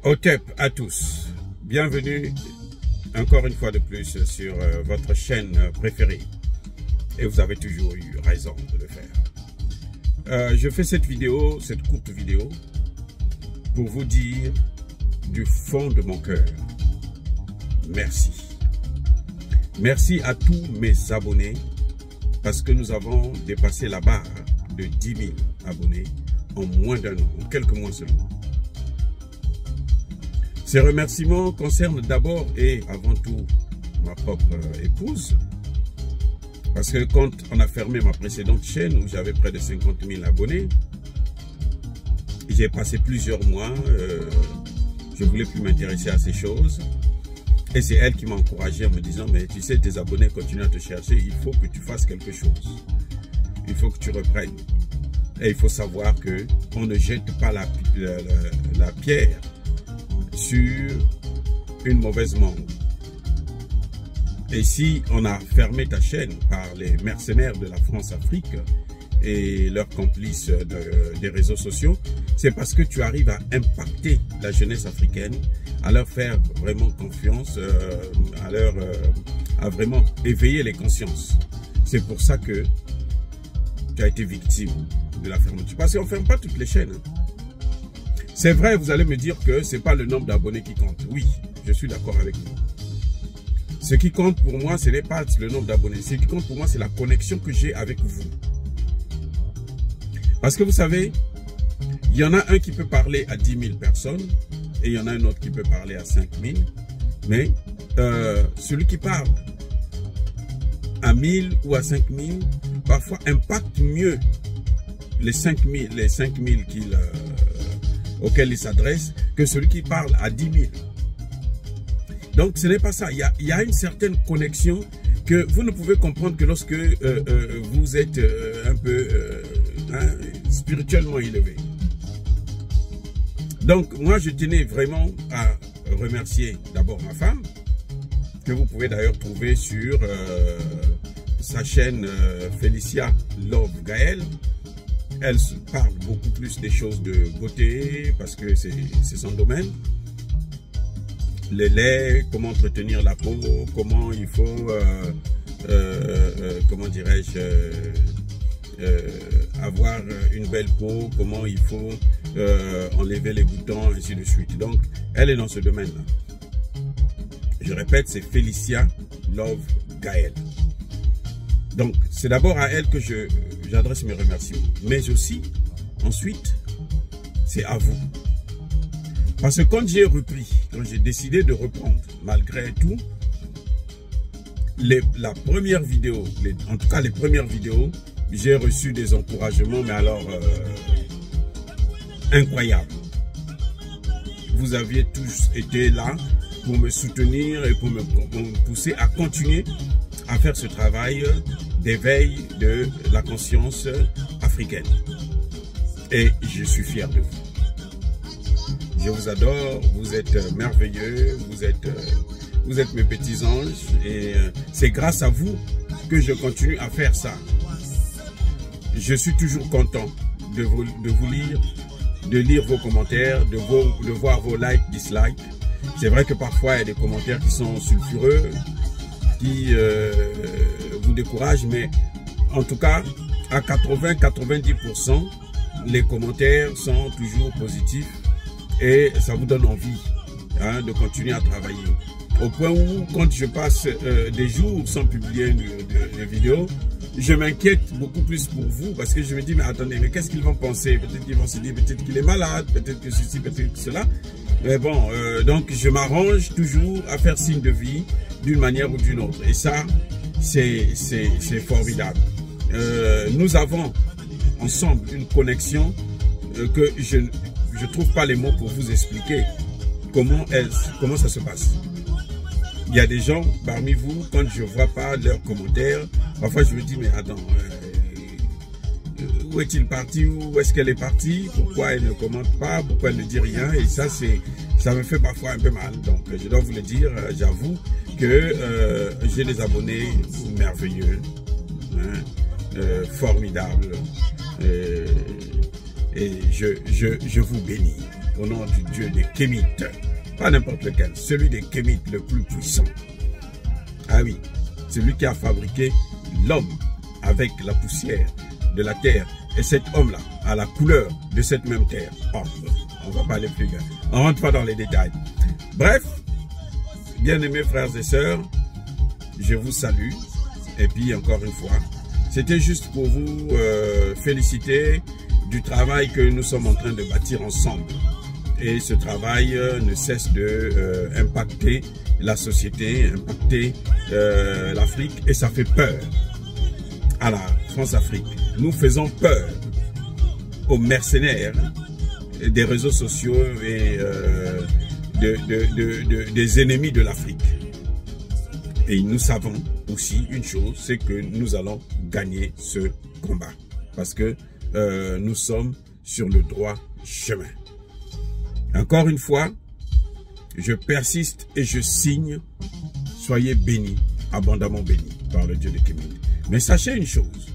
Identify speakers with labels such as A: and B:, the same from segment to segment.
A: Otep à tous, bienvenue encore une fois de plus sur votre chaîne préférée et vous avez toujours eu raison de le faire. Je fais cette vidéo, cette courte vidéo pour vous dire du fond de mon cœur, merci. Merci à tous mes abonnés parce que nous avons dépassé la barre de 10 000 abonnés en moins d'un an, en quelques mois seulement. Ces remerciements concernent d'abord et avant tout ma propre épouse. Parce que quand on a fermé ma précédente chaîne où j'avais près de 50 000 abonnés, j'ai passé plusieurs mois, je ne voulais plus m'intéresser à ces choses. Et c'est elle qui m'a encouragé en me disant, mais tu sais, tes abonnés continuent à te chercher, il faut que tu fasses quelque chose. Il faut que tu reprennes. Et il faut savoir qu'on ne jette pas la pierre sur une mauvaise mangue. Et si on a fermé ta chaîne par les mercenaires de la France-Afrique et leurs complices des réseaux sociaux, c'est parce que tu arrives à impacter la jeunesse africaine, à leur faire vraiment confiance, à vraiment éveiller les consciences. C'est pour ça que tu as été victime de la fermeture. Parce qu'on ne ferme pas toutes les chaînes. C'est vrai, vous allez me dire que ce n'est pas le nombre d'abonnés qui compte. Oui, je suis d'accord avec vous. Ce qui compte pour moi, ce n'est pas le nombre d'abonnés. Ce qui compte pour moi, c'est la connexion que j'ai avec vous. Parce que vous savez, il y en a un qui peut parler à 10 000 personnes et il y en a un autre qui peut parler à 5 000. Mais celui qui parle à 1000 ou à 5 000, parfois impacte mieux les 5 000 auquel il s'adresse que celui qui parle à 10 000. Donc ce n'est pas ça. Il y a une certaine connexion que vous ne pouvez comprendre que lorsque vous êtes un peu spirituellement élevé. Donc moi je tenais vraiment à remercier d'abord ma femme, que vous pouvez d'ailleurs trouver sur sa chaîne Félicia Love Gaël. Elle parle beaucoup plus des choses de beauté parce que c'est son domaine. Les laits, comment entretenir la peau, comment il faut, comment dirais-je, avoir une belle peau, comment il faut enlever les boutons, ainsi de suite. Donc, elle est dans ce domaine-là. Je répète, c'est Félicia Love Gaël. Donc, c'est d'abord à elle que j'adresse mes remerciements. Mais aussi, ensuite, c'est à vous. Parce que quand j'ai décidé de reprendre, malgré tout, la première vidéo, en tout cas les premières vidéos, j'ai reçu des encouragements, mais alors, incroyables. Vous aviez tous été là pour me soutenir et pour me pousser à continuer à faire ce travail d'éveil de la conscience africaine. Et je suis fier de vous. Je vous adore, vous êtes merveilleux, vous êtes mes petits anges et c'est grâce à vous que je continue à faire ça. Je suis toujours content de vous lire, de lire vos commentaires, de voir vos likes, dislikes. C'est vrai que parfois il y a des commentaires qui sont sulfureux, qui vous découragent, mais en tout cas, à 80-90%, les commentaires sont toujours positifs et ça vous donne envie de continuer à travailler. Au point où, quand je passe des jours sans publier une vidéo, je m'inquiète beaucoup plus pour vous parce que je me dis, mais attendez, mais qu'est-ce qu'ils vont penser? Peut-être qu'ils vont se dire, peut-être qu'il est malade, peut-être que ceci, peut-être que cela. Mais bon, donc je m'arrange toujours à faire signe de vie d'une manière ou d'une autre. Et ça, c'est formidable. Nous avons ensemble une connexion que je ne trouve pas les mots pour vous expliquer comment ça se passe. Il y a des gens parmi vous, quand je ne vois pas leurs commentaires, parfois je me dis, mais attends, où est-il parti? Où est-ce qu'elle est partie? Pourquoi elle ne commente pas? Pourquoi elle ne dit rien? Et ça, ça me fait parfois un peu mal. Donc, je dois vous le dire, j'avoue que j'ai des abonnés merveilleux, formidables, et je vous bénis. au nom du Dieu des Kémites. Pas n'importe lequel, celui des Kémites le plus puissant. Ah oui, celui qui a fabriqué l'homme avec la poussière de la terre. Et cet homme-là a la couleur de cette même terre. Oh, on va pas aller plus loin. On rentre pas dans les détails. Bref, bien-aimés frères et sœurs, je vous salue. Et puis encore une fois, c'était juste pour vous féliciter du travail que nous sommes en train de bâtir ensemble. Et ce travail ne cesse de impacter la société, impacter l'Afrique, et ça fait peur à la France-Afrique. Nous faisons peur aux mercenaires des réseaux sociaux et des ennemis de l'Afrique. Et nous savons aussi une chose, c'est que nous allons gagner ce combat. Parce que nous sommes sur le droit chemin. Encore une fois, je persiste et je signe. Soyez bénis, abondamment bénis par le Dieu des Kémites. Mais sachez une chose,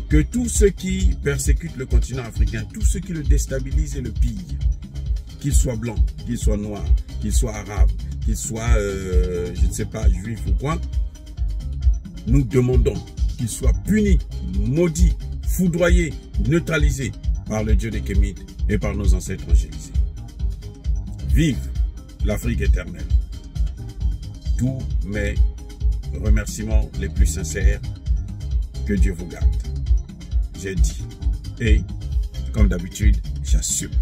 A: que tous ceux qui persécutent le continent africain, tous ceux qui le déstabilisent et le pillent, qu'ils soient blancs, qu'ils soient noirs, qu'ils soient arabes, qu'ils soient, je ne sais pas, juifs ou quoi, nous demandons qu'ils soient punis, maudits, foudroyés, neutralisés par le Dieu des Kémites et par nos ancêtres angélisés. Vive l'Afrique éternelle. Tous mes remerciements les plus sincères, que Dieu vous garde. J'ai dit, et comme d'habitude, j'assume.